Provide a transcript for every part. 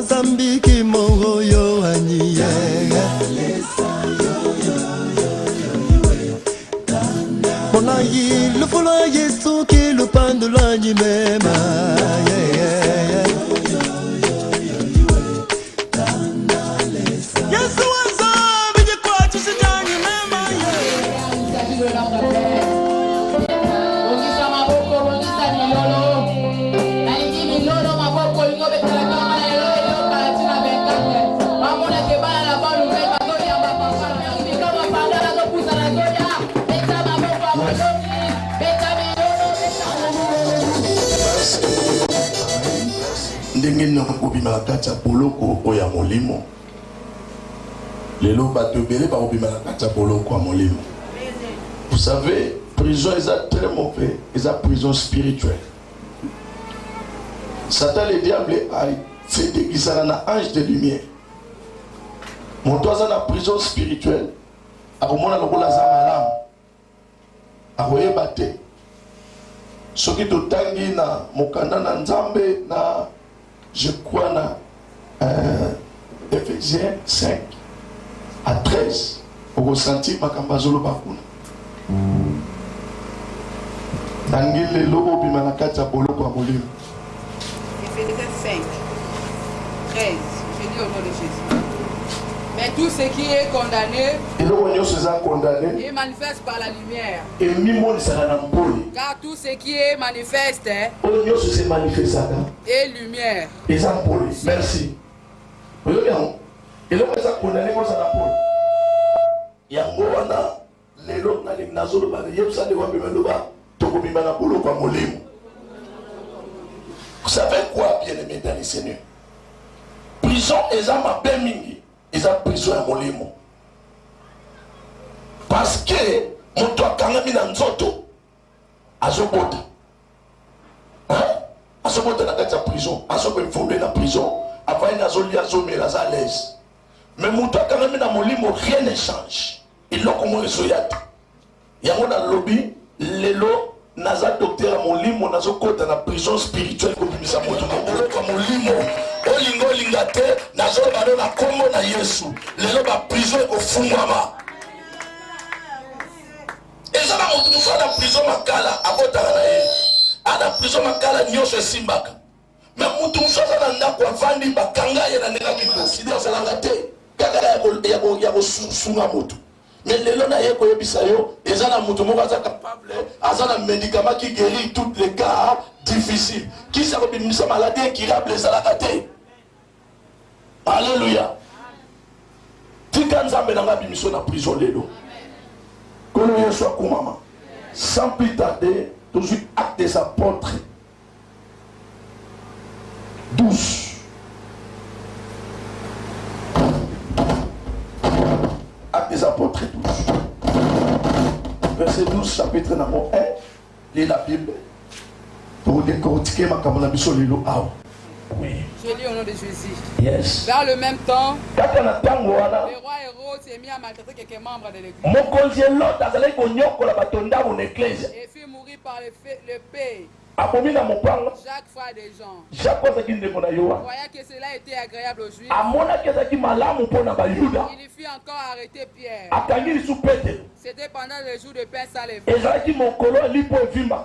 Zambiki Moroyo Aniye. Le foyer qui le pain de l'année même. Ndengena obima kata poloko oya molimo lelo bato belé ba obima kata poloko a molimo. Vous savez, prison est très mauvais, c'est prison spirituelle. Satan le diable a fait déguiser un ange de lumière. Mon toit dans la prison spirituelle, a romona lokola za malam, a royebate. Ce qui te tangi na mokanda na nzambe na je crois dans Ephésiens 5 à 13, au ressenti Makambazolo Bakuna. Nangile lobo bimanakata bolo kwa molimo. Ephésiens 5, 13, je dis au nom de Jésus. Mais tout ce qui est condamné est manifeste par la lumière. Car tout ce qui est manifeste est lumière. Merci. Vous savez quoi, bien-aimés dans les Seigneurs? Prison est ma mingi. Ils ont prison à molimo. Parce que mon toit kangami na nzoto azobota. Azobota na kati ya prison, azobemfondé na prison, avant na zoli azomela za l'aise. Mais mon toit kangami na molimo rien ne change. Il l'a comme resoyate. Yango na lobby lelo naza docteur molimo nazokota na prison spirituelle ko bimisa moto ko molimo. Olingo lingate nazo bado na kombo na Yesu lelo ba prison ko fungwama ezana moto mufa na prison makala abotaka na ye ana prison makala nyosho simbaka me moto mufa na ndako avandi bakanga ye na ndeka kidosi ndio salanga te ya ko sunga moto mais lelo na ye ko yebisa yo ezana moto moko aza capable azana médicament qui guérit tous les cas difficiles qui ça ko maladie incurable ezalaka te. Alléluia. Tika nzambe na ngabi mission na prison lelo. Kono Yesu akumama. Sans plus tarder, toujours acte des apôtres. 12. Acte des apôtres 12. Verset 12, chapitre numéro 1. Lis la Bible. Pour décortiquer ma kamala mission lelo awa. Oui. Je lis au nom de Jésus. Yes. Vers le même temps, le roi Hérode s'est mis à maltraiter quelques membres de l'église. Et fit mourir par l'épée Jacques, frère des gens. Voyant que cela était agréable aux Juifs, il y fit encore arrêter Pierre. C'était pendant le jour de pain sans levain.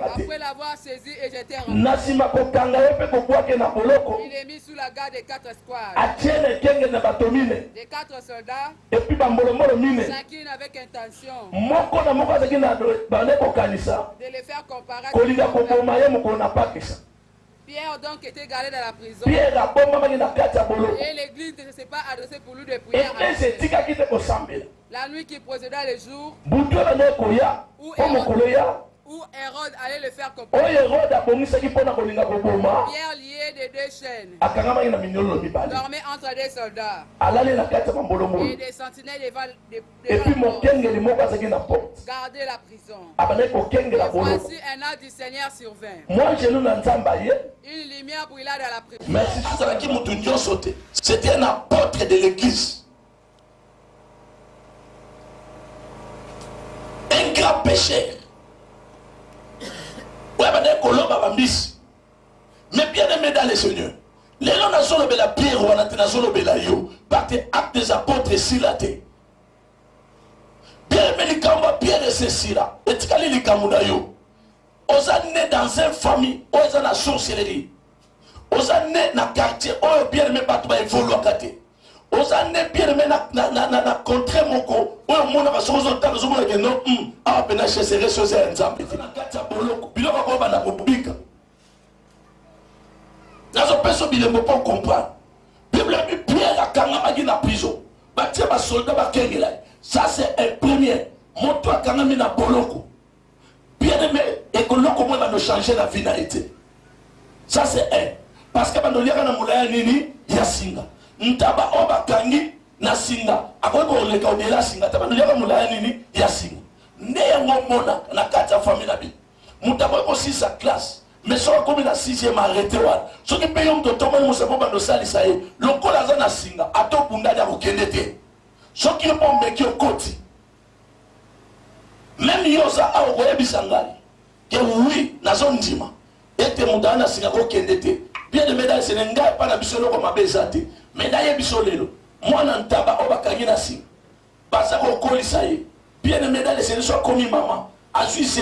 Après l'avoir saisi et jeté en il est mis sous la garde des 4 escouades, des 4 soldats, chacun avec intention de les faire comparer. Pierre donc était gardé dans la prison. Et l'église ne s'est pas adressée pour lui de prière. La nuit qui précéda le jour où Hérode allait le faire comparer. Pierre lié de 2 chaînes dormait entre des soldats et des sentinelles devant la porte. Gardez la prison. Et voici un ange du Seigneur survint. Une lumière brilla dans la prison. Merci. C'était un apôtre de l'église. Un grand pécheur. Mais bien aimé dans les Seigneurs, Lelo nazolo bela Pierre wana te nazolo bela yo. Par tes actes des apôtres silate. Pierre me likamba Pierre Cécile. Et tikali likambu na yo. Oza né dans une famille, oza na sorcellerie. Oza né na quartier, oyo Pierre me batu ba evolu akate. Oza né Pierre me na contre moko. Oyo mona ba sozo talo zo mona ke non a pena chesere soze nzambe. Na kata boloko, biloko ko bana kobika. Nazo peso bilembo pour comprendre. Bible dit Pierre a kangama na prison. Ba tie ba soldat ba kengela. Ça c'est un premier. Moto a kangama na boloko. Bien aimé, et que l'on commence à nous changer la finalité. Ça c'est un. Parce que quand on lira na mulaya nini ya singa. Ntaba oba kangi na singa. Ako ko le ka odela singa. Taba no lira mulaya nini ya singa. Ne yango mona na kata famille na bi. Mutaba ko si sa classe. Mais so comme na 6e arrêté wa. So ki payom to tomo mo se boba no sali sa ye. Lokola za na singa. Ato bunda ya ko kendete. So ki po mbeki okoti. Même yosa a okoye bisangali. Que oui, na zone dima. Ete mudana singa ko kendete. Bien de médailles, c'est un gars pas na bisolo comme abezate. Médaille bisolelo. Moi na ntaba obakangi na singa. Basa ko kolisa ye. Bien de médailles, c'est soit comme maman. A Suisse.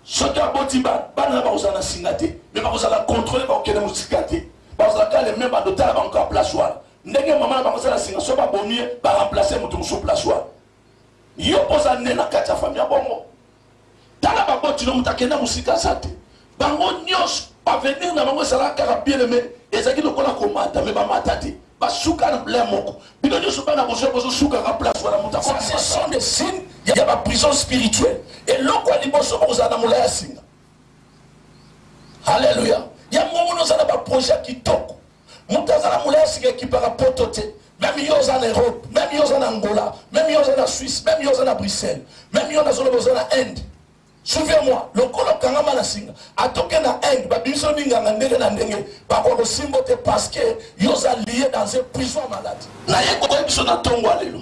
Soki abotiba bana ba osana singate. Mais ba osana contrôler ba okene musikate. Ba osana kale même ba dotala ba encore place wa. Ndenge maman ba osana singa so ba bomie ba remplacer mutu muso place wa. Yo posa nena kati ya famille bongo. Tala ba botino mutakenda musika sate. Bango nyos pa venir na bango sala kaka bien aimé ezaki lokola komata me ba matati. Ba suka na blé moko. Bino nyoso bana bozo suka ka place wala mutako. Ce sont des signes il y a la prison spirituelle. Et loko liboso bozana mulaya singa. Alléluia. Il y a mon nous ba projet qui toko. Mutazana mulaya singa qui para potote. Même ils en Europe, même ils en Angola, même ils en Suisse, même ils en Bruxelles, même ils en Inde. Souviens-moi, le colo kangama na singa, atoke na Inde, ba biso ninga na ndenge, ba ko simbote parce que ils sont liés dans une prison malade. Na yeko biso na tongo alelo.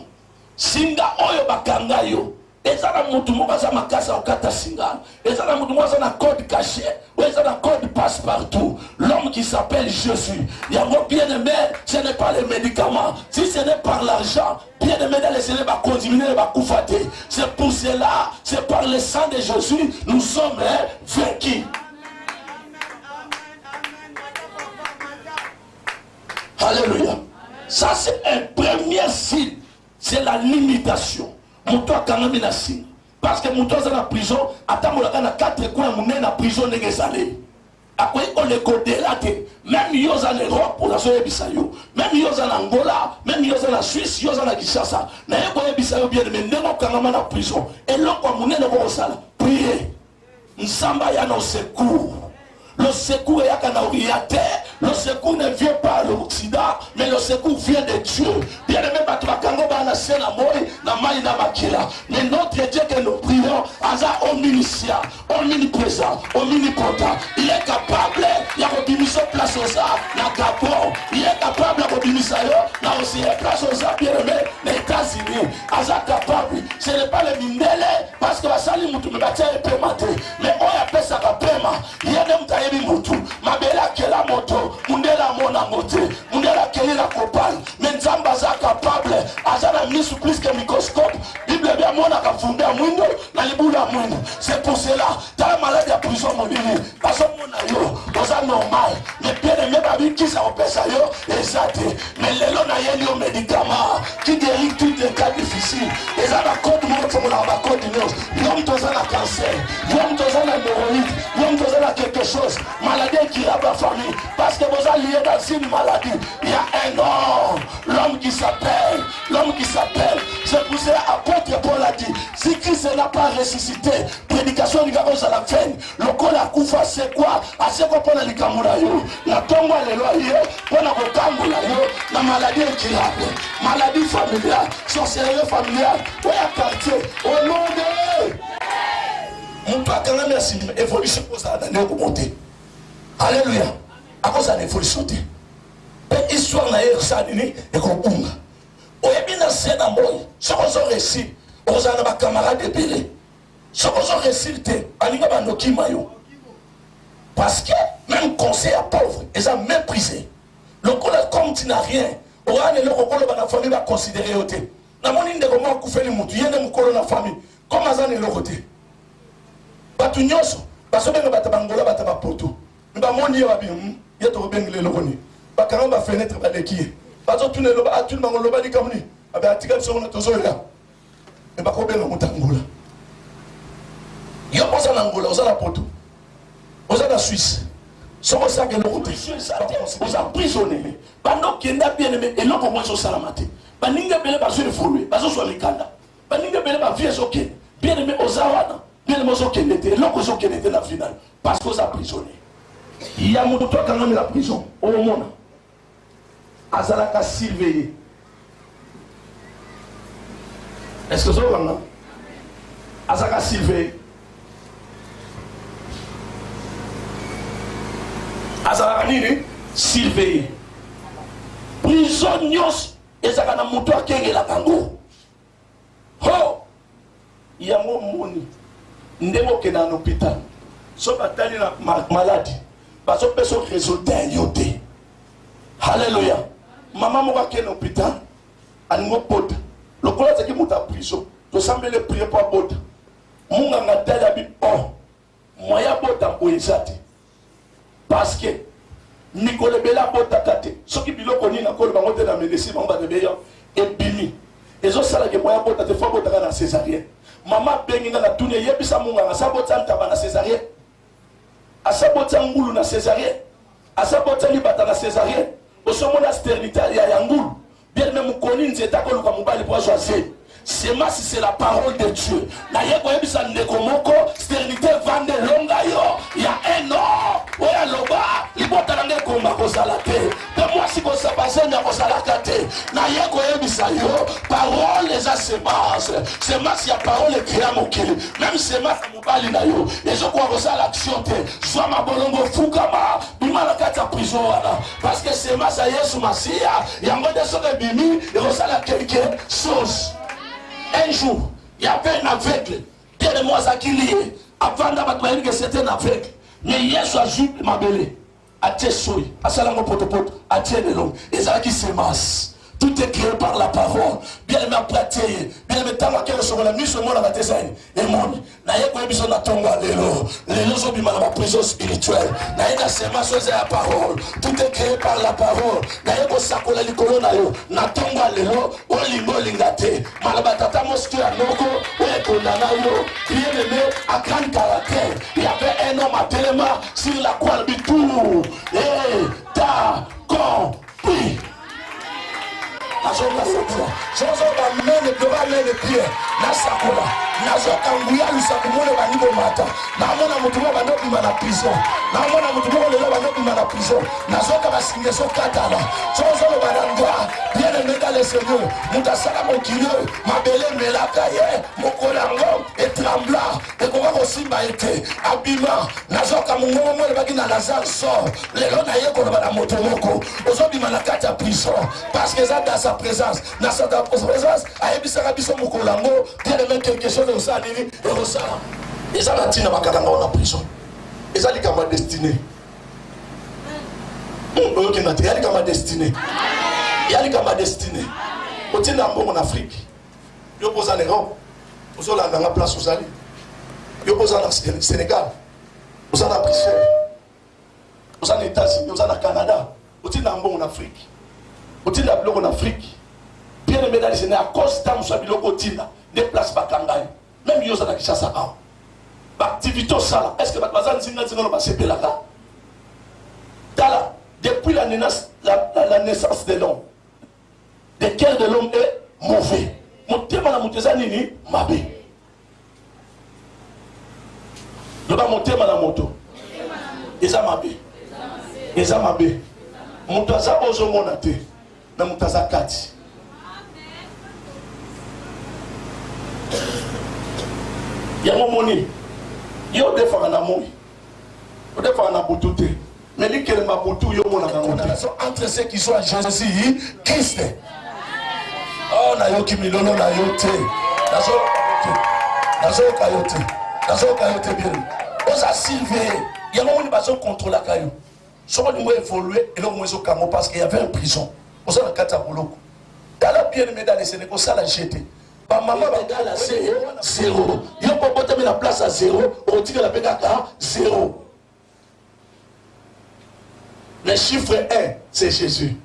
Singa oyo bakanga yo. Ezana mutu mokaza makasa okata singa. Ezana mutu mokaza na code caché, ou ezana code passe partout. L'homme qui s'appelle Jésus. Yango bien aimé, ce n'est pas les médicaments. Si ce n'est pas l'argent, bien aimé dans les sénés va continuer va koufater. C'est pour cela, c'est par le sang de Jésus, nous sommes vaincus. Alléluia. Ça c'est un premier signe. C'est la limitation. Mouto akangami na singa. Parce que mouto za na prison, atamolaka na 4 coins mune na prison ndenge ezali. Akoyi ko le kodela te. Même yoza en Europe pour la soyebisa yo. Même yoza na Angola, même yoza na Suisse, yoza na Kinshasa. Na yeko yebisa yo bien mais ndenge okangama na prison. Et loko munene ko sala. Prier. Nsamba ya na secours. Le secours est à l'orienté. Le secours ne vient pas à l'Occident, mais le secours vient de Dieu. Bien aimé, mais notre Dieu que nous prions, omniscient, omniprésent, omnipotent, il est capable, il y a une place aux arts, il est capable de aussi place aux arts, bien aimé, les États-Unis, capable. Ce n'est pas le Mindele, parce que la salle est pématé, mais on appelle ça paiement. Il y a des mutu mabela kela moto mundela mona mote mundela kela kopal mais nzamba za capable azana misu plus que microscope bible bien mona ka funda mwindo na libula mwindo. C'est pour cela ta malade ya prison mobile parce que mona yo oza normal mais bien aimé babi qui ça opesa yo exact mais lelo na yeli au médicament qui guérit tous les cas difficiles et ça va code monde pour la ba code l'homme toza na cancer l'homme toza na hémorroïde l'homme toza na quelque chose maladie qui a la famille parce que vous allez lié dans une maladie. Il y a un homme, l'homme qui s'appelle, c'est pour ça apôtre Paul a dit, si Christ n'a pas ressuscité, prédication du gars à la fin, le col à Koufa c'est quoi? À ce qu'on peut aller à yo, la tombe à l'éloigner, on a la maladie incurable, maladie familiale, sorcellerie familiale, où est le quartier, au nom de mon père, quand même, merci, évolution pour ça, d'année pour monter. Alléluia. À cause de l'évolution. Et histoire n'a eu ça, et qu'on boum. Au début, dans ce moment, ce qu'on a réussi, on a des camarades de Bélé. Ce qu'on a réussi, on a parce que même conseil à pauvre, ils ont méprisé. Comme tu n'as rien, on a la famille va considérer au thé. Na moni ndeko mo kufeli mutu yende mukolo na famille. Comme azane le côté. Batu nyoso, basobenga batabangola batabapoto. Mba moni ya babi, yeto bengle lokoni. Bakanga ba fenêtre ba leki. Bazo tune loba atul mangolo ba dikamni. Abe atika so na tozoya. Mba ko benga mutangola. Yo posa na Angola, oza na poto. Oza na Suisse. Somo ça que le côté. Oza prisonnier. Bando kenda bien aimé et loko mo so salamate. Baninga bele ba sur folwe, bazo so likanda. Baninga bele ba vie so ken. Bien aimé ozawana. Bien aimé so kenete, loko so kenete na finale parce que oza prisonnier. Il y a mon toi quand même la prison au monde. Azalaka surveillé. Est-ce que ça va là? Azalaka surveillé. Azalaka nini? Surveillé. Prisonniers ezaka na mutu akengela kango. Ho! Yango moni. Ndemo ke na hôpital. So batali na maladie. Baso peso résultat yote. Alléluia. Maman moka ke na hôpital. Aningo pota. Lokola zaki muta prison. To sambele prier pour bota. Munga ngatala bi oh. Moya bota boyezati. Parce que Nicole Bella bota kate. Soki biloko ni na kolo bangote na médecine bango ba beyo et bimi. Ezo sala ke moya bota te fo bota na césarienne. Maman benginga na tunia yebisa munga na sabota ntaba na césarienne. Asabota ngulu na césarienne. Asabota libata na césarienne. Osomona sternité ya yangulu. Bien même koni nzeta ko luka mobali pour choisir. C'est ma si c'est la parole de Dieu. Na yeko yebisa ndeko moko sternité vande longa yo. Ya eno. Oya loba libota na ndeko mako salate. De moi si ko sabase na ko salakate. Na yeko yebisa yo parole les semence. Semence ya parole créa mokili. Même semence mobali na yo. Ezo ko ko sala action te. Soit ma bolongo fukama bima na kata prison wana. Parce que semence ya Yesu Masia yango de soke bimi et ko sala quelque chose. Un jour, il y avait un aveugle. Bien de moi, ça qui lié. Avant d'avoir que c'était un aveugle. Mais hier, soit juste ma belle. À Tessouille, à Salango Potopoto, à Tienelong. Et ça qui s'émasse. Tout est créé par la parole. Bien aimé pratiquer. Bien aimé tant qu'elle sur la nuit, sur moi, la design. Et mon, naïe quoi besoin d'attendre l'élo. L'élo sont bien la prison spirituelle. Naïe la semence c'est la parole. Tout est créé par la parole. Naïe quoi ça colle l'écolo naïo. N'attendre l'élo. O lingo lingate. Malabatata mosque à noko. O ekondanayo. Bien aimé à grand caractère. Il y avait un homme à Téléma sur la croix de tout. Et ta compris. Jozo ba mene doba mene pie na sakola na zoka nguya lusakumule ba nibo mata na mona mutumo ba ndo bima na prison na mona mutumo lelo ba ndo bima na prison na zoka ba singe so katala jozo ba ndwa bien meka le seigneur mutasala mokilo mabele melaka ye mokolango et trembla et ko ko simba ete abima na zoka mungo mo le bagina na zanso lelo na ye ko ba na motomoko ozo bima na kata prison parce que ça dans sa présence, dans sa présence, à Ebisara Biso Mokolango, bien de mettre quelque chose de ça, et au salam. Et ça, la tine, en prison. Et ça, c'est ma destinée. Il y a ma destinée. Il y a ma destinée. Au tine en Afrique, il y a posé en Europe, il y a dans la place où allez. Il y a posé en Sénégal, il y a en Bruxelles, il y a en États-Unis, il y a en Canada, il y a en Afrique. Otina biloko en Afrique. Bien aimé dans les années à cause d'un soit biloko otina déplace pas kangai. Même yosa na Kinshasa ba. Activité sala. Est-ce que bazan zinga zinga ba sepela ka? Dala depuis la naissance de l'homme. Le cœur de l'homme est mauvais. Motema na muteza nini mabe. Loba motema na moto. Eza mabe. Eza mabe. Mutaza ozo monate. Na mutaza kati. Yango moni. Yo defara na moi. Yo defara na butute. Mais li kele ma butu yo mona na relation entre ceux qui sont à Jésus Christ. Oh na yo kimilolo na yo te. Nazo kayote bien. Oza silver. Yango moni bazo contrôler kayo. Si on a évolué, et là, on a Congo parce qu'il y avait une prison. On s'en a 4 boloko. Dans la bien aimé dans les Sénégal, ça l'a jeté. Ma maman va dans la 0. Il y a pas la place à 0. On dit que la pédale à 0. Le chiffre 1, c'est Jésus.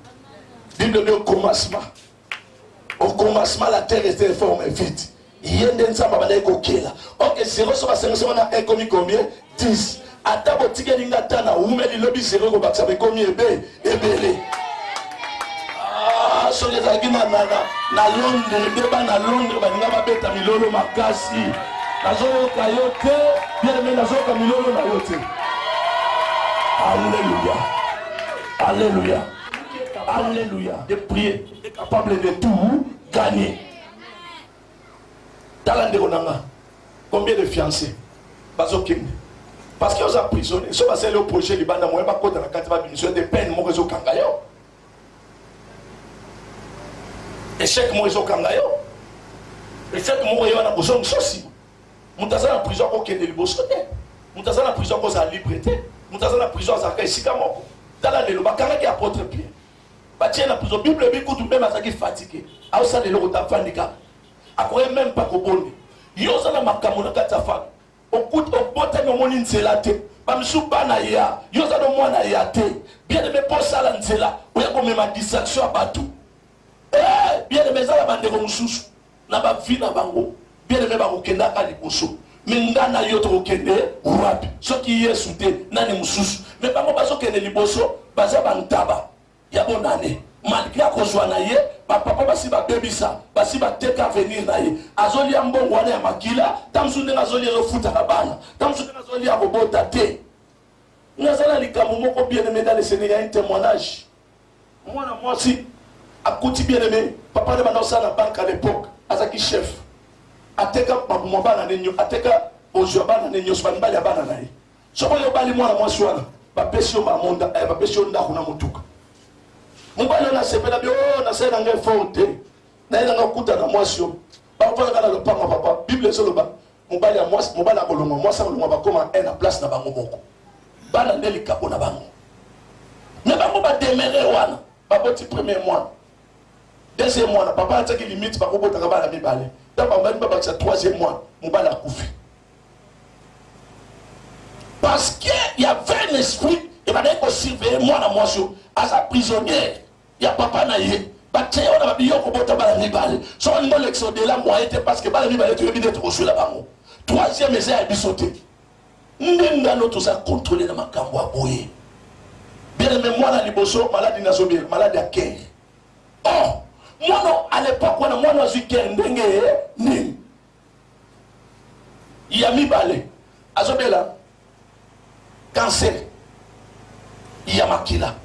Bible dit au commencement. Au commencement, la terre était formée vite. Il y a des gens qui ont été là. Ok, 0 sur 5, on a 1 comme combien 10. Ata botika linga tana umeli lobi 0 ko bakisa be komi ebe ebele. Ah, so les agina na Londres, deba na Londres ba ninga ba beta milolo makasi. Nazo kayote, bien mais nazo ka milolo na yote. Alléluia. Alléluia. Alléluia. De prier, est capable de tout gagner. Talande konanga. Combien de fiancés? Bazo king. Parce qu'ils ont emprisonné. Ils sont passés au projet Liban, ils n'ont pas côté dans la carte de des peines, ils ont kangayo. Échec, ils ont kangayo. Échec, ils ont besoin de ceci. Ils ont en prison pour qu'ils aient besoin. Ils ont en prison pour qu'ils aient liberté. Ils ont en prison pour qu'ils aient dans la lélo, ils ont apôtre pied. Ils ont en prison. La Bible dit que même à qui fatigué. À ça, les lots d'enfants, ils même pas qu'au bon. Ils ont en makamou dans la femme. Au bout de mon inselate, Bamsou Banaya, Yosano Mwana Yate, bien de mes postes à l'Ansela, où il y a comme ma distraction à Batou. Bien de mes alabandés comme sous, n'a pas vu na bango, bien de mes barokenda à l'Iposo. Mingana Yoto Kende, Wap, ce qui est soudé, Nani Moussous, mais pas mon baso Kende Liboso, Bazabantaba, Yabonane. Malgré à cause de papa basi ba bebisa basi ba teka venir na ye azoli ya mbongo wana ya makila tamsunde azoli ya futa kabana tamsunde azoli ya bobota te nazala likambo moko bien aimé dans le Seigneur. Il y a un témoignage moi aussi akuti bien aimé papa de bana na banque à l'époque azaki chef ateka mabuma bana nenyo ateka ojo bana nenyo sbani bali bana na ye so boyo bali mwana mwasi wana ba pesio ba monda ba pesio ndako na mutuka. Mubali na sepela bio na sena nge forte na ina ngakuta na mwasio ba pona kana lo panga papa Bible solo ba mubali ya mwasi mubali akolonga mwasa kolonga ba koma na place na bango boko bana ndeli kapo na bango na bango ba demere wana ba boti premier mois deuxième mois na papa ataki limite ba kobota ka bana mibale ta ba mbani ba sa troisième mois mubali akufi parce que il y avait un esprit et ba deko surveiller moi na mwasio as a prisonnier. Il y a papa naïe. Baté on a bien qu'on bota bala ribale. So on va l'exoder là moi était parce que bala ribale tu veux bien être reçu là-bas. Troisième essai à bisoter. N'enga no tout ça contrôler na makambo a boyer. Bien aimé moi na liboso maladie na zobie maladie à cœur. Oh, moi non à l'époque on a moi no zu cœur ndenge ni. Il y a mi balé. Azobela cancer. Il y a makila.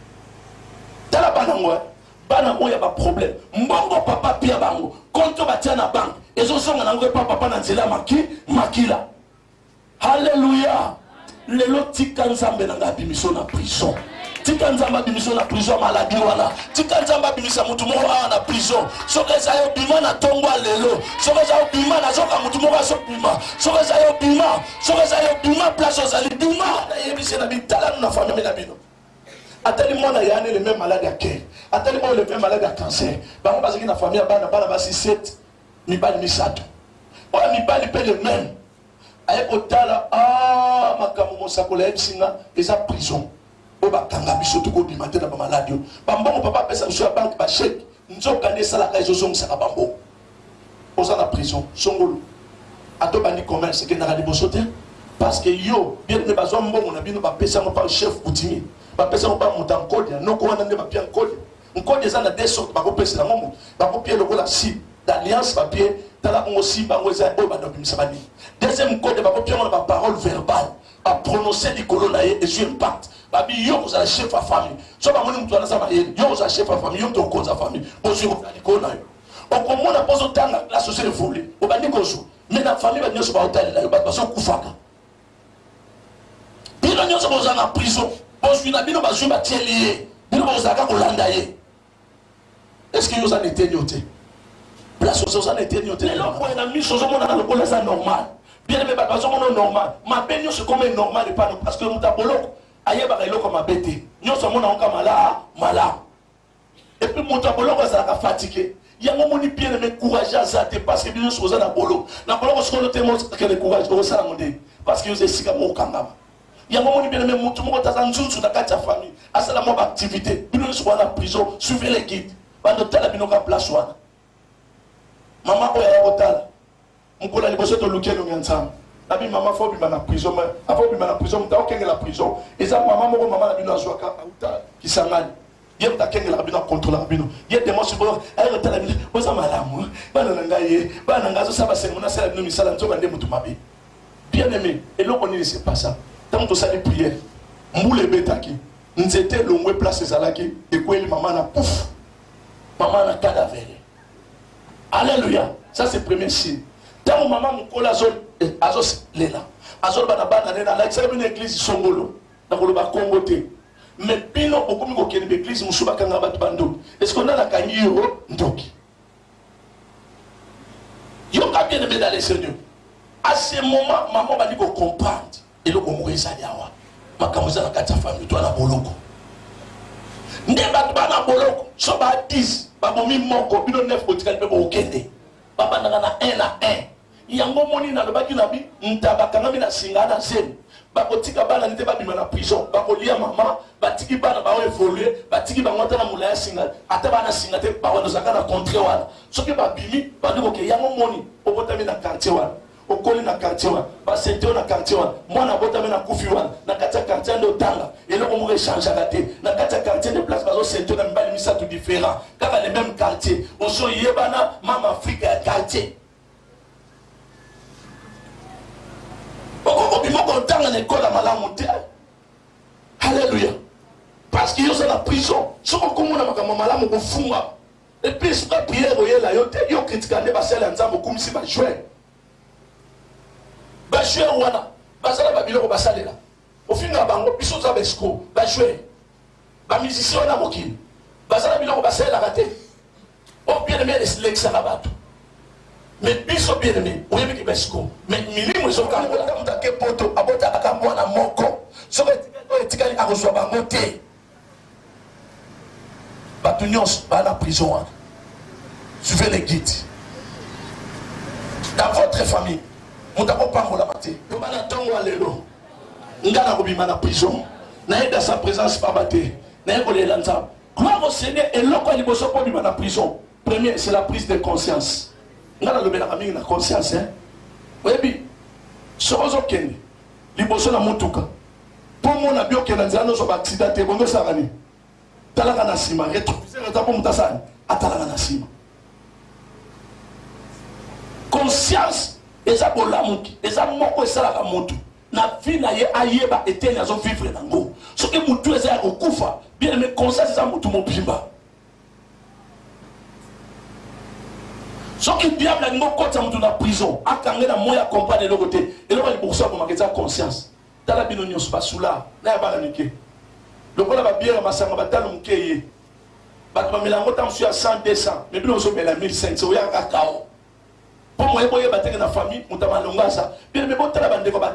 Dans la banango ya ba problème mbongo papa pia bango konto batia na banque ezo songa nango papa na nzela makila. Alléluia. Lelo tika nzambe na ngabimiso na prison tika nzamba bimiso na prison maladie wana tika nzamba bimisa mutu moko na prison sokeza yo bima na tongwa lelo sokeza yo bima na zoka mutu moko so bima sokeza yo bima place ozali bima na yebise na bitala na famille na bino. Attendez moi il y a les mêmes malades à cœur. Attendez moi les mêmes malades à cancer. Bah parce que la famille a bana basi 7 mi bali mi sato. Oh mi bali pe le même. Aye otala makamu mosakola ebsinga eza prison. O ba kanga biso to ko bimate na ba malade yo. Ba mbongo papa pesa sur la banque ba chèque. Nzoka ne sala ka ezo zonga saka bambo. Oza na prison songolo. Ato bandi commerce ke na radi bosote parce que yo bien ne bazwa mbongo na bino ba pesa mo pa chef coutumier. Ba pesa ko ba mutan code no ko wana nde ba pia code code eza na deux sortes ba ko pesa na momo ba ko pia lokola si d'alliance papier tala aussi ba ngoza o ba dobimisa bani deuxième code ba ko pia na ba parole verbale ba prononcer di kolona et sur impact ba bi yo za chef à famille so ba moni mutu ana sama yo za chef à famille yo to ko za famille bo sur di kolona yo o ko mona pozo tanga la société volée o ba ndiko so mais na famille ba nyoso ba hotel la yo ba so kufaka bino nyoso bo za na prison. Bonjour, bino bazou ba tielié. Bino bozaka kolanda ye. Est-ce que vous en êtes nyoté? Place aux en êtes nyoté. Les gens pour mis sur mon dans le col ça normal. Bien aimé ba bazou mon normal. Ma benyo c'est comme normal et pas parce que mutabolo aye ba elo comme abete. Nous sommes malade. Et puis, mon tableau va fatigué. Il y a un moment bien aimé courageux à ça, parce que nous sommes dans le bolo. Dans le bolo, on se fait le courage, on se fait parce que nous sommes au Kangama. Il y a un moment bien aimé, tout le monde est dans la famille. À ça, la même activité. Nous sommes dans la prison, suivez les guides. Pendant que nous sommes en place. Maman, on est en hôtel. On peut aller bosser dans le week-end, nous sommes la vie maman faut bien la prison mais avant bien la prison on t'a aucun la prison et ça maman la bino joie qui s'engage il y a ta kenga la bino contrôle la bino il y a des mots sur elle est la bino aux amalamu bana ngazo ça va c'est mon asala bino misala nzoka ndé mutu mabe bien aimé et là on ne sait pas ça tant que ça les prières moule betaki nzete longwe place ezalaki et quoi les maman na pouf maman na cadavre alléluia ça c'est le premier signe. Tant maman mukola azos lela azol bana bana nena la c'est une église songolo na koloba kombote mais pino okomi ko kene église musuba kanga batu bando est-ce qu'on a la kanyo ndoki yo ka bien aimé dans les seigneurs à ce moment maman va dire ko comprendre et le komweza yawa makamuza na kata famille toi na boloko nde batu bana boloko so ba 10 ba momi moko bino 9 ko tikali pe ko okende papa na 1 na 1 yango moni na lobaki na bi ntabakanga mi na singa na zemi bakotika bana nite babima na prison bakolia mama batiki bana bao évoluer batiki bango ta na mulaya singa ata bana singa te bawo zaka na contre wana soki babimi bandiko ke yango moni obotami na quartier wana okoli na quartier wana basente na quartier wana mwana botami na kufi wana na kati ya quartier ndo tanga eloko mo échange akate na kati ya quartier de place bazo sente na mbali misatu différent kaka les mêmes quartiers oso yebana mama Afrika ya quartier Alléluia. Parce qu'il y a la prison. Ce qu'on commence à faire, et puis si la prière est là, critiqué les basels ensemble comme si va jouer. Va jouer wana. Basala babilo basalela. Au final bango biso za besko, va jouer. Ba musicien na mokili. Basala bilo basela raté. Oh bien aimé les salabatu. Mais biso bien aimé, oui mais besko. Mais milimu zo kangola kamuta ke poto abota akamwana moko. So etikali akozwa bango te. Batu nyonso ba na prison. Suivez les guides. Dans votre famille, vous n'avez pas la maté. Vous n'avez pas lelo. Vous n'avez pas la prison. Vous n'avez pas sa présence par maté. Vous n'avez pas l'ensemble. Gloire au Seigneur et l'eau quand il vous pas dans la prison. Premier, c'est la prise de conscience. Vous n'avez pas la conscience. Oui, ce que vous avez, il vous a montuka. Pour moi, on a bien que nous avons un accident. Vous avez un talanga na sima. Rétroviseur, vous avez un talanga na sima. Conscience eza bolamuki eza moko esalaka mutu na vie na ye ayeba eteni azo vivre nango soki mutu eza ya kokufa bien aimé conscience eza mutu mobimba soki diable alingo kota mutu na prison akange na moya compagnie eloko te eloko libokosa komaka eza conscience tala bino nyonso basula na ya bana mike lokola babiere masanga batalo moke ye bato bamelango ta mosu ya 100 200 mais bino ozomela 1500 oyaka kao. Pour moi, il y a une famille, il y a une famille, il y a une famille, il y a une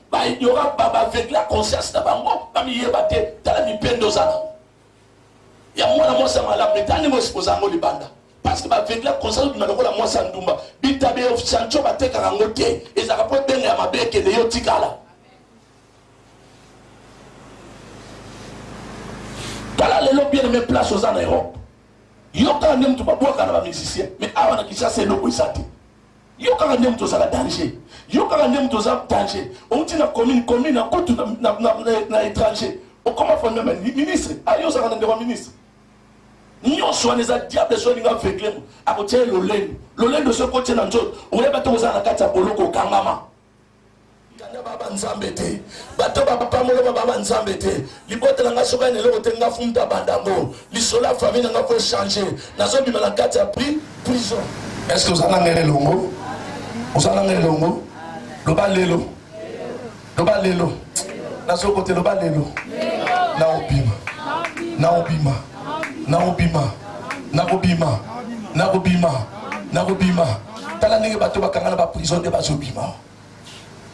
famille, il y aura avec la conscience de Bango, il y a une parce que avec la conscience de Bango, moi, ça nous va. Il y a une chancho, il y a une et ça va pas bien à ma bec et les yotikala. Voilà les lobbies de mes places aux Europe. Yoka ndem tu baboka na ba musicien mais awana kisha c'est loko isati yoka ndem tu za danger yoka ndem tu za danger on dit na commune na kotu na étranger on comment faire même ministre ayo za ndem ministre nyo so neza diable so ninga veglem akotie lolendo so kotie na nzo on est bato za na kata boloko kangama baba nzambe te bato baba pamolo baba nzambe te libote nga soka ne loko te nga fumta bandango lisola famille nga faut changer nazo bima la kati ya prison. Est-ce que vous en avez longo vous en avez longo loba lelo nazo côté loba lelo na obima tala ndenge bato bakanga na ba prison de bazobima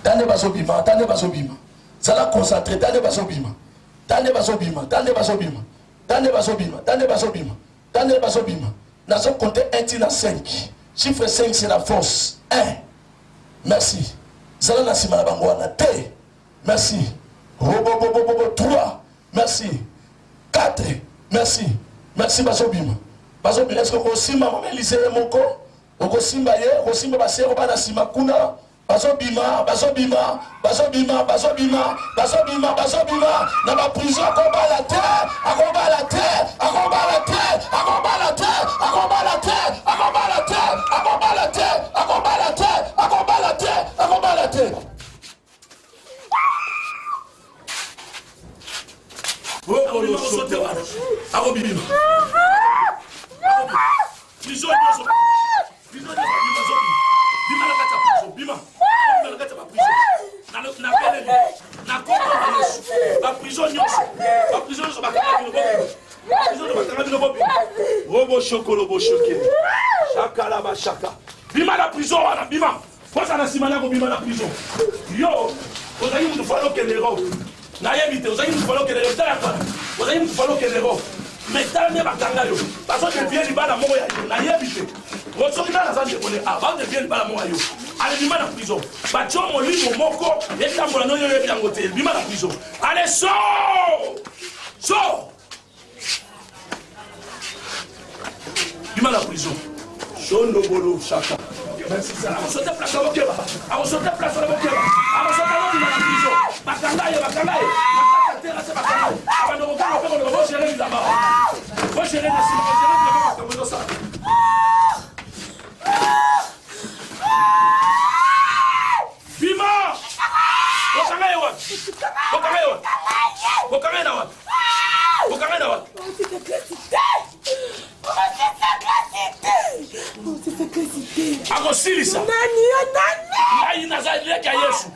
Tande basobima, tande basobima. Zala concentré, tande basobima. Tande basobima, tande basobima. Tande basobima, tande basobima. Tande basobima. Nous avons compté 1 à 5. Chiffre 5 c'est la force. 1. Merci. Zala nasima na bangwana. 2. Merci. 3. Merci. 4. Merci. Merci basobima. Basobima, est-ce que vous simba mama lycée moko? Oko simba ye, oko simba basero bana sima kuna. Basobima, basobima, basobima, basobima, basobima, basobima. Na ba prison akomba la terre, akomba la terre, akomba la terre, akomba la terre, akomba la terre, akomba la terre, akomba la terre, akomba la terre, akomba la terre, akomba la terre. Oh, le sauté là. Arobima. Prison Bima. Prison Bima la kata prison. Bima. La kata prison. Na pele. Na kongo na Yesu. Ba prison nyonso. Ba prison so bakanga bino bobi. Prison so bakanga bino bobi. Robo chokolo bo choké. Chaka la ba chaka. Bima la prison wana Bima. Posa na simana ko Bima la prison. Yo, ozayi mutu falo kelero. Na yebite ozayi mutu falo kelero tala kwa. Ozayi mutu falo kelero. Mais t'as ne bakanga yo. Parce que bien libala moko ya yo. Na yebite. Rosoki na zande kone avant de bien libala moko yo. Allez Bima la prison. Batio molimo moko etambola no yo bien ngote. Bima la prison. Allez sors. Sors. Bima la prison. Shondo bolo chaka. Merci ça. On saute place au Keba. On saute place au Keba. On saute dans la prison. Bakanga yo, bakanga yo. Bakanga c'est bakanga. Avant de regarder on va gérer là-bas. On gérer la situation, on gérer ça. Bima! Bakanga yo. Bakanga yo. Bakanga yo. Bakanga yo. Agosilisa. Nani. Nani nazali ka Yesu.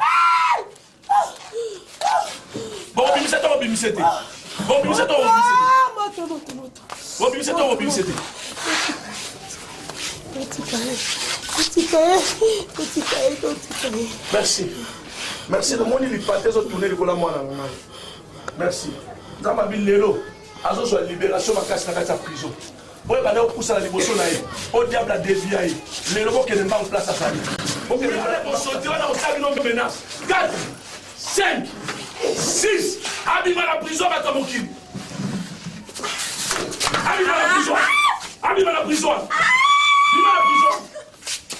Bon bimisete. Bon bimisete. Merci. Merci de mon ilipate zo tourner le mwana ngana. Merci. Nzamba bilelo azo so libération makasi na kati ya prison. Boye bana okusa na liboso na ye. O diable a dévié ye. Lelo ko kele mba en place afali. Bo kele mba sortir na osabi no menace. 4 5 6 Abima la prison à Mokini. Abima la prison. Abima la prison. Bima la prison.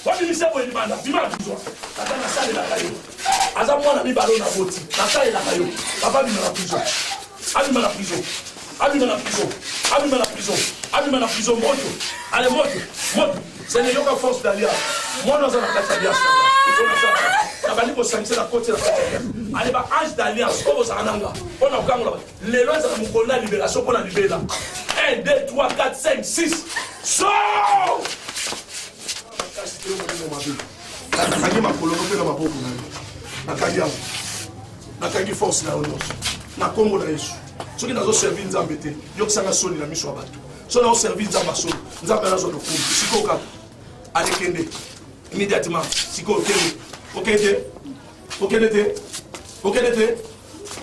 Wadi misebo ni banda. Bima la prison. Tata na sale la kayo. Aza mwana mi balo na boti. Na sale la kayo. Papa bima la prison. Abima la prison. Abima la prison. Abima la prison. Abima la prison moto. Allez moto. Moto. C'est le yoga force d'alliance. Moi nous avons la alliance. Ça va nous sanctionner la côté de la terre. Allez ba ange d'alliance comme ça ananga. On a gagné les lois ça nous la libération pour la libérer là. 1 2 3 4 5 6. Sors! Nakagi makolo ko na maboko na. Nakagi force na onos. Na Congo na Yesu. Soki nazo servir Nzambe te, yokisanga soni na miso ya bato. So na servir Nzambe soni. Nzambe nazo lokumu. Sikoka. Alekende. Immédiatement. Siko okende. Okende.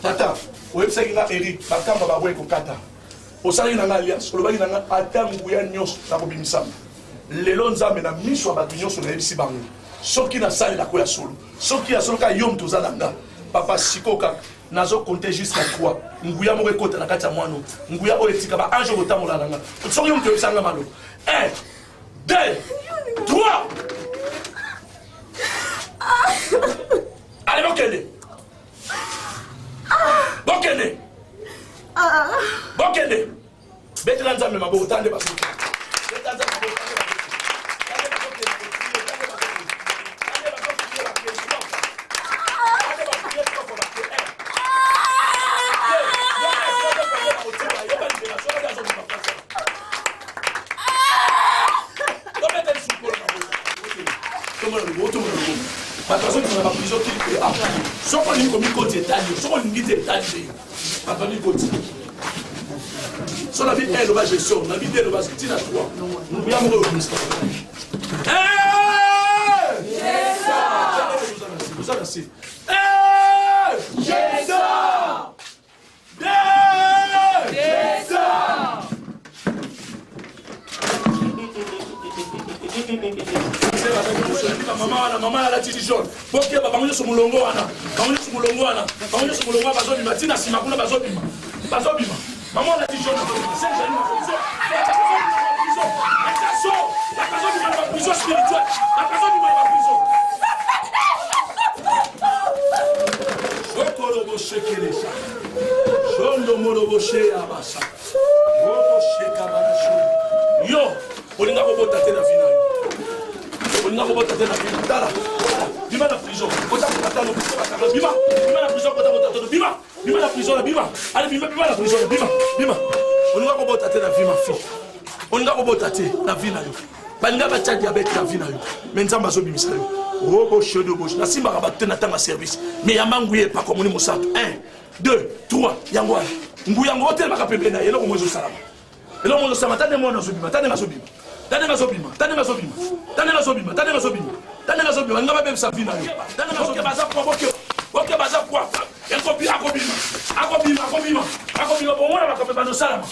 Tata. Website nga Eric. Bakamba babwe kokata. Osali na alliance. Olobaki na ata nguya nyonso na kobimisama. Lelo Nzambe na miso ya bato nyonso na yebisi bango. Soki na sali la ko ya solo. Soki ya solo ka yom tozalanga. Papa Sikoka. Nazo compter jusqu'à 3. Nguya mo rekota na kati ya mwano. Nguya o etika ba ange kotamola nanga. Soki yom tozanga malo. 1 2 3. Allez, Bokende. Bokende. Betela Nzambe maboko tande baso. Sur la vie, elle va gestion, la vie, elle va se tirer à toi. Nous voulons au ministère. Vous avez maman la titi jaune. Ok, bango sur mulongo wana. Bango sur mulongo wana. Bango sur mulongo bazo bima. Tina sima kuna bazo bima. Bazo bima. Maman la titi jaune. C'est joli ma prison. La prison du mal prison spirituelle. La prison du mal prison. Okolo bo shekele sa. Shondo molo bo she abasa. Bo sheka bana. Yo, olinga ko bota te na vina. Olinga ko bota te na vina. Dala. Bima na prison. Bota ko bata no bima. Bima na prison bota bota to bima. Bima na prison bima. Allez bima na prison bima. Bima. Olinga ko bota te na vina fi. Olinga ko bota te na vina yo. Balinga ba tcha diabète na vina yo. Menzamba zo bimisa yo. Robo shodo bosh. Na simba ba te na tanga service. Mais yamanguye pas comme ni mosato. 1 2 3 yangwa. Nguyango hotel makapembe na yelo ko mozo salama. Elo mozo salama tande mo na zo bima. Tande na zo bima. Tande na zo bima. Tande na zo bima. Tande na zo bima. Tande na zo bima. Tande na zo bima. Ngaba bem sa vina yo. Tande na zo bima za kwa bokyo. Bokyo baza kwa. Enkopi akobima. Akobima, akobima. Akobima bo mona bakapembe no salama.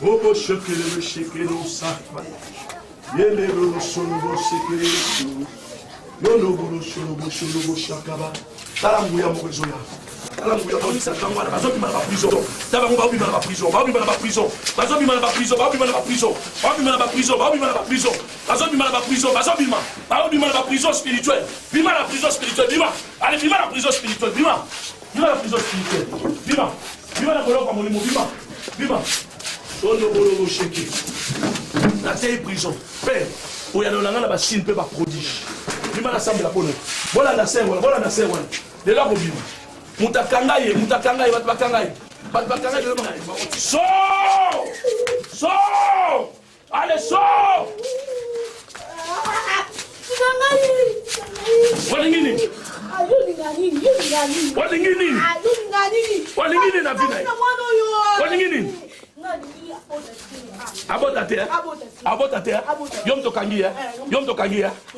Obo shekele shekele sa. Yele lo solo bo shekele su. Yolo bo solo bo shakaba. Talangu ya mo zoya. Talangu ya mo sa tangwa bazo bima na prison. Tabangu ba bima na prison. Ba bima na prison. Bazo bima na prison. Ba bima na prison. Ba bima na prison. Ba bima na prison. Bazo bima na prison. Bazo bima. Ba bima na prison spirituelle. Bima na prison spirituelle. Bima. Allez bima na prison spirituelle. Bima. Bima na prison spirituelle. Bima. Bima na bolo comme molimo. Bima. Bima. Ondo bolo sheke. La terre prison. Père. Oya no langa na ba sin pe ba prodige. Bima na sambe la bonne. Bola na serre, bola na serre. De là ko bima. Mutakangaye, bat bakangaye. Bat bakangaye de là. So! So! Allez, so! Walingini. Walingini. Walingini na vina. Walingini. Abotate, abotate, yom to kangia,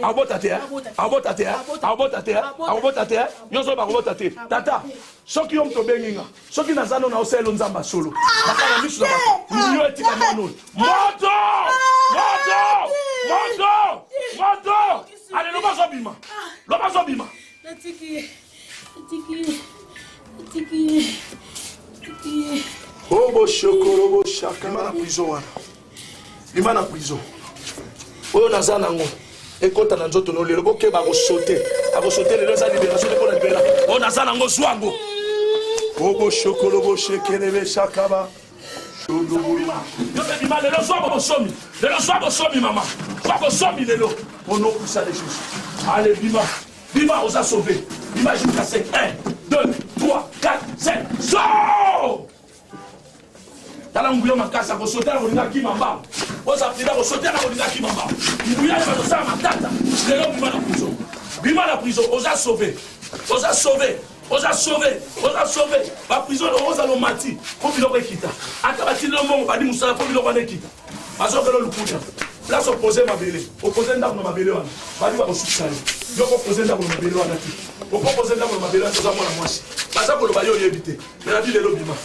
abotate, abotate, abotate, abotate, yoso ba abotate. Tata, soki yom to benginga, soki nazano na oselo nzamba solo. Bakana misu na niyo etika mono. Moto! Moto! Moto! Moto! Allez, lo bazo bima. Lo bazo bima. Tiki. Obo shokoro bo shaka na prison wana. Bima na prison. Oyo nazana ngo. Ekota na nzoto no lelo boke ba ko sauter. Abo sauter lelo za libération de ko na libéra. Oyo nazana ngo zwango. Obo shokoro bo shekele be shakaba. Shodo bo. Yo be bima lelo zwango bo somi. Lelo zwango somi mama. Zwango somi lelo. Ono kusa les choses. Allez bima. Bima on a sauvé. Bima jusqu'à 5. 1 2 3 4 5. So! Talanguyo makasa ko sotela ko ndaki mamba. Oza pida ko sotela ko ndaki mamba. Nguya ba so sama tata. Lelo bima na prison. Bima na prison, oza sauver. Oza sauver. Oza sauver. Oza sauver. Ba prison oza lo mati. Ko biloko ekita. Ata bati lo mongo badi musala ko biloko na ekita. Bazo kelo lukuta. Place opposé mabele. Opposé ndako na mabele wana. Badi ba ko suksali. Yo ko opposé ndako na mabele wana ti. Ko opposé ndako na mabele wana za mwana mwasi. Baza ko lo bayo yebite. Na bi lelo bima.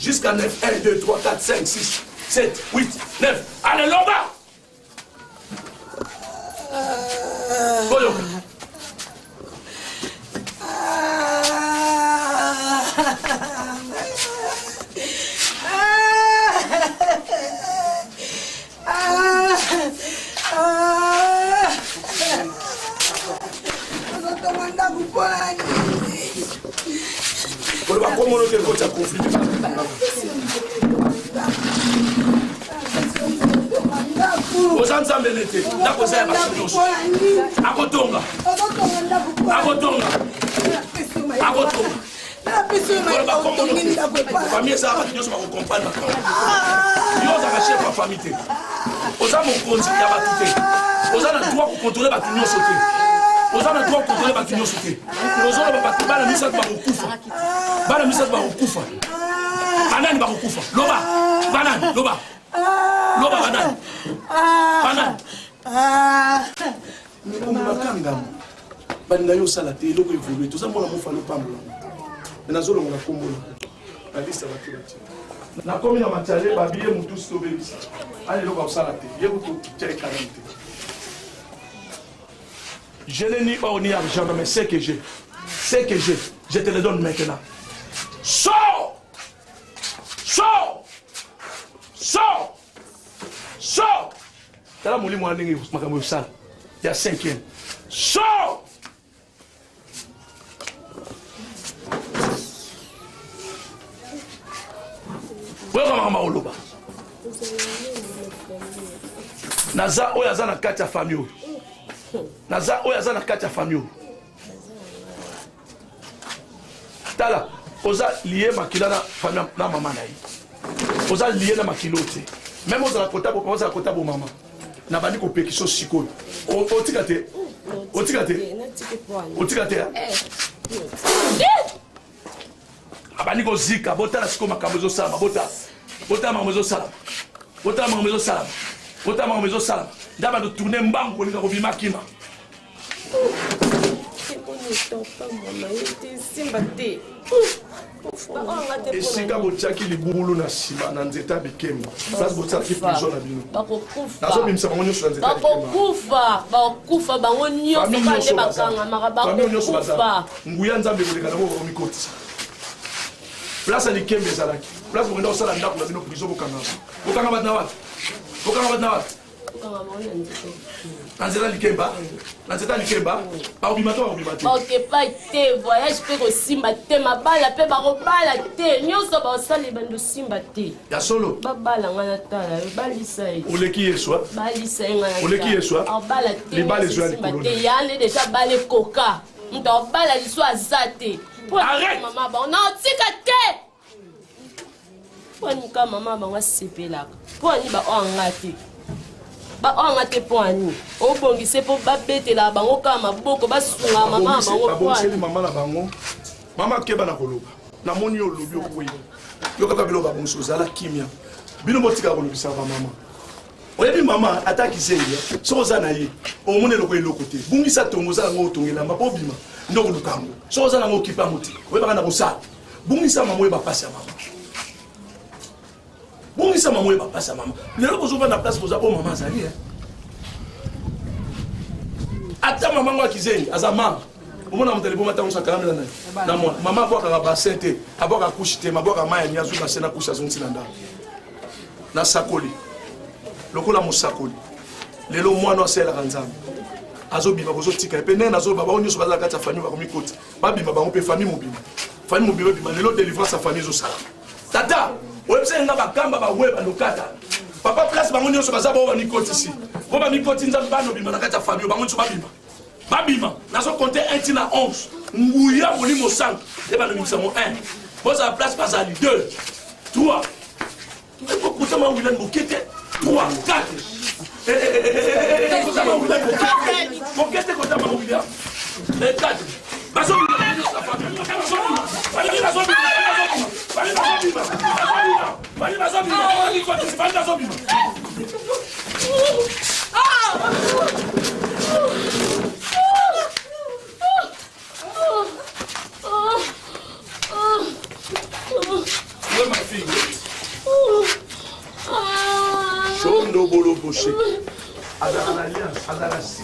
Jusqu'à 9, 1, 2, 3, 4, 5, 6, 7, 8, 9. Allez, Loba! Comment on a conflit? Aux ensembles l'été, d'accord, c'est un Agotonga. Famille, ça va, nous sommes compagnes. Nous avons acheté ma famille. Aux hommes, on continue à battre. Aux hommes, on doit contrôler la tenue sauter. Aux hommes, on doit contrôler la tenue sauter. Aux hommes, on va battre la mise à Bana mise à Kufa. Banan ba Kufa. Loba. Banan, Loba. Loba banan. Banan. On va kanga. Bana yo sala te loko évoluer. Tout ça mon amour fa le pambo. Na zolo ngona kombola. Na liste ba tu. Na komi na matale ba biye mutu stobe bisa. Allez, le ça la je n'ai ni or ni argent, mais c'est que j'ai. C'est que j'ai. Je te le donne maintenant. Sors! Sors! Sors! Sors! T'as la mouli moi il y a 5e. Sors! Naza oyaza na kati ya famille. Naza oyaza na kati ya famille. Tala, oza lié makila na famille na maman na yi. Oza lié na makilote. Même oza la kota bo oza la kota bo maman. Na bani ko pekiso sikoyo. Otikate. Otikate. Otikate. Abani ko zika bota la siko makabozo sala bota. Bota mamozo sala. Bota mamozo sala. Bota mamozo sala. Daba de tourner mbango ni ko bimakima. Esika botiaki libulu na sima na nzeta bikemba place botiaki prison na bino nazobimisa bango nyonso na nzeta bakokufa bango nyonso bande bakangamaka bakokufa nguya nzambe koleka nango bakomikotisa place ya likembe ezalaki place bokenda kosala ndako na bino prison bokanga bato na wapi bokanga bato na wapi Nanzela likemba, nanzela likemba, baobima to baobima te. Okepa te voyage pe ko simba te mabala pe ba ko bala te nyonso ba osali bando simba te. Ya solo. Ba bala ngana tala, balisa yi. Oleki yeswa. Balisa ngana. Oleki yeswa. O bala te. Les balles zo simba te yale déjà balé coca. Nto bala liso azate. Arrête maman ba on tika te. Poni ka maman ba wasepelaka. Poni ba o ngati. Ba on a te poani o bongise po ba betela bango ka maboko basunga mama bango poani mama na bango mama keba na koloba na moni yo lobi okwe yo kaka biloba bonso zala kimia bino motika kolobisa ba mama oyebi mama ataki zengia soko za na ye o mone loko eloko te bungisa tongo za ngo tongela mapo bima ndoko lukango soko za na ngo kipa moti oyeba kana kosala bungisa mama oyeba pasi ya mama bon ça maman va passer maman lelo bozoba na place boza bo maman zali ata maman ngwa kizengi azama omona mutele bo mata onsa kamela na moi maman kwa ka bassin te aboka couche te maboka maya nyazu na sena couche azonti landa na sakoli lokola musakoli lelo mwana osela kanzambe azobima bozotika epe nene azoba ba onyoso bazala kati ya famille ba komikoti babima bango pe famille mobile bima lelo délivrance à famille zo sala tata webse nga bakamba baweba lokata papa place bango nyonso baza bo banikoti ici bo banikoti nzambe bano bima na kati ya famille bango nyonso babima nazo compter 1 tina 11 nguya molimo 5 et bano bimisa mo 1 boza la place bazali 2 3 eko kutama wilan bokete 3 4 kutama wilan bokete kutama wilan 4 bazo Shondo bolo boshe. Adana alliance, adana si.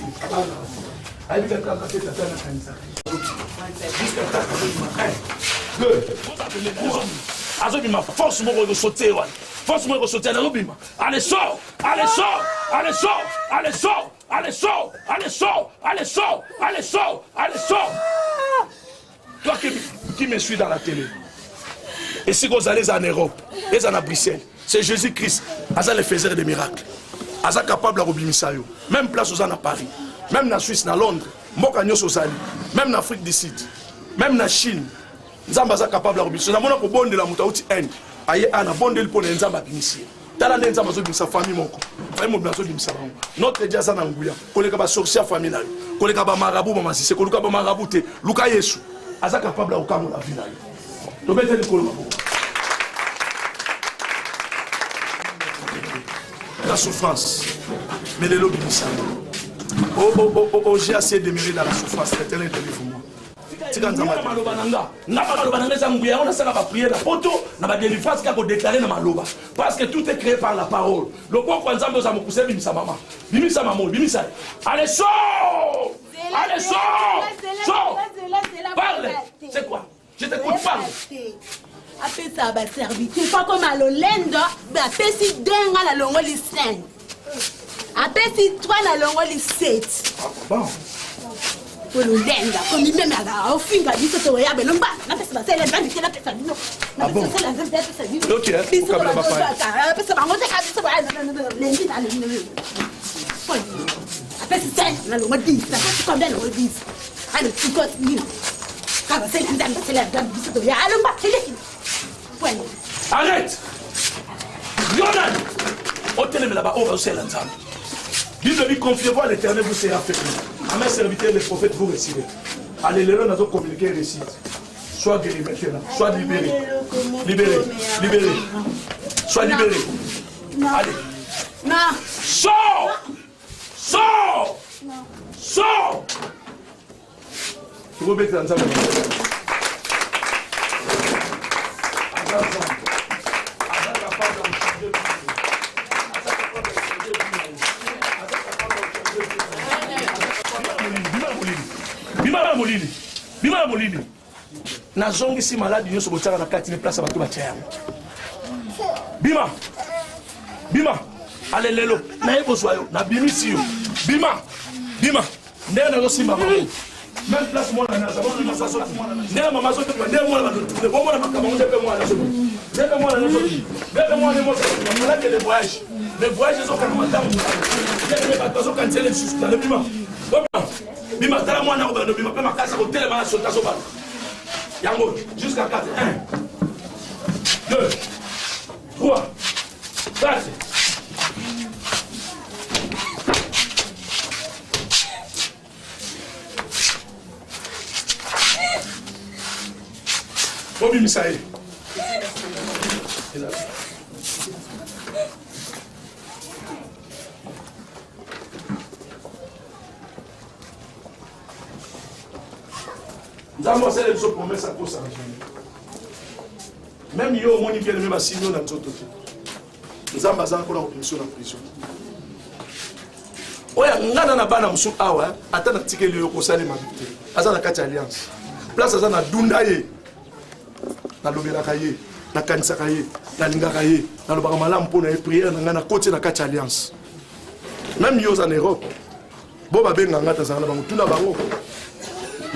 Aïe ka ka tata na kanisa. Azobima force mo ko sauter wan. Force mo ko sauter na lobima. Allez sort, allez sort, allez sort, allez sort, allez sort, allez sort, allez sort, allez sort, allez sort. Toi qui me suis dans la télé. Et si vous allez en Europe, et en Bruxelles, c'est Jésus-Christ. Aza le faiseur des miracles. Aza capable de robimisa yo. Même place aux en Paris, même en Suisse, en Londres, Moka Nyos Sali, même en Afrique du Sud, même en Chine. Nzamba aza capable de robimisa. Nous avons bonde la mutauti N. Aye ana bonde le pone nzamba binisi. Tala nzamba zo bimisa famille moko. Famille mo zo bimisa bango. Notre Dieu aza na nguya. Koleka ba sorcier familial. Koleka ba marabout mama si. Koleka ba marabout te. Luka Yesu. Aza capable de okamu la vie na yo. Tobete ni koloma. La souffrance. Mais les lobbies ça. Oh, j'ai assez démérité dans la souffrance. L'éternel est pour moi. tika nzamba maloba nanga na maloba nanga za nguya on a ça va prier la poto na ba délivrance ka ko déclarer na maloba parce que tout est créé par la parole le bon kwa nzambe za mukuse bimisa mama bimisa mama bimisa allez chaud allez chaud parle c'est quoi je t'écoute parle après ça va servir pas comme à l'olendo après si denga la longo li 5 après si 3 la longo li 7 bon Lenga, comme il même à au fin, il dit que tu as bien non pas, la personne c'est la grande c'est la personne non. La personne c'est la grande c'est OK, on va pas faire. La personne on va faire ça lundi dans le. Après c'est ça, on dit ça, c'est comme on dit. Allez, tu continues. Quand c'est la grande c'est tu as allons pas, c'est arrête. Yonan. Hôtel là-bas, on va aussi l'entendre. Bible dit confiez-vous à l'Éternel, vous serez fait. À mes serviteurs, les prophètes, vous recevez. Allez, les gens ont communiqué le récit. Sois guéri maintenant, sois libéré. Libéré, libéré. Sois libéré. Allez. Non. Sors. Sors. Sors. Tu veux mettre ensemble. Bima molini na zongi si malade nyoso botaka na kati ne place bato batia bima ale lelo na ebozwa yo na bimisi yo bima ndenge na zosimba bango même place mwana na zabo bima saso ndenge mama zo ndenge mwana ba bomona makama ndenge mwana zo ndenge mwana na zo ndenge mwana mo so na que les voyages zo kana matamu ndenge bato zo cancel juste na bima Bima tala mwana ko bima pe makasa ko telema so taso ba yango jusqu'à 4 1 2 3 4 Bobi Misaï Nzambo c'est les promesses à cause ça. Même yo moni bien même assigné na nzoto. Nzambo azana ko na commission na prison. Oya ngana na bana musu awa atana tikeli yo ko sale mabite. Azana kati alliance. Place azana dunda ye. Na lobela kaye, na kanisa kaye, na linga kaye, na lobaka malamu pona e prière na ngana côté na kati alliance. Même yo en Europe. Bo ba benga ngata zana bango tuna bango.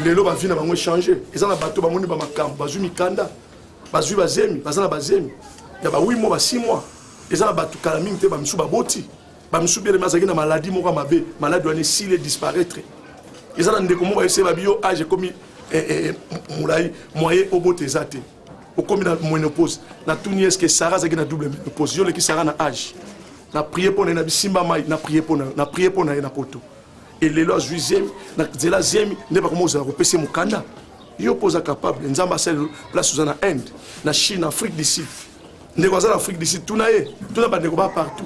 Lelo ba vina bango changer ezana bato bamoni ba makambo bazumi kanda bazui bazemi bazana bazemi ya ba 8 mois ba 6 mois ezana bato kala mingi te ba misu ba boti ba misu bien mazaki na maladie moko mabe maladie doit s'il disparaître ezana ndeko mo ba ese ba bio âge comme mulai moyen obote ezate o comme na ménopause na tuni est-ce que Sarah zaki na double ménopause yo le ki Sarah na âge na prier pour na bisimba mai na prier pour na poto et les lois juizième na zela zemi ne pas comment ça repasser mon kanda yo posa capable nzamba celle place dans la Inde na Chine Afrique du Sud ne quoi ça Afrique du Sud tout na ba ne ba partout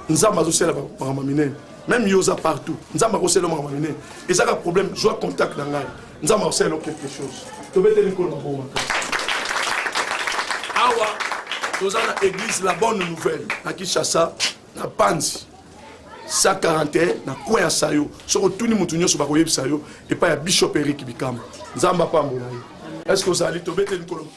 nzamba zo celle ba mamine même yoza partout nzamba ko celle ba mamine et ça a problème je dois contact na ngai nzamba celle quelque chose to bete ni ko na bon awa toza na église la bonne nouvelle na Kinshasa na Panzi 141 na coin ya sayo soko tuni mutu nyoso bakoyebisa yo et pas ya bishop Eric Bikama nzamba pambola est-ce que vous allez tomber une colombe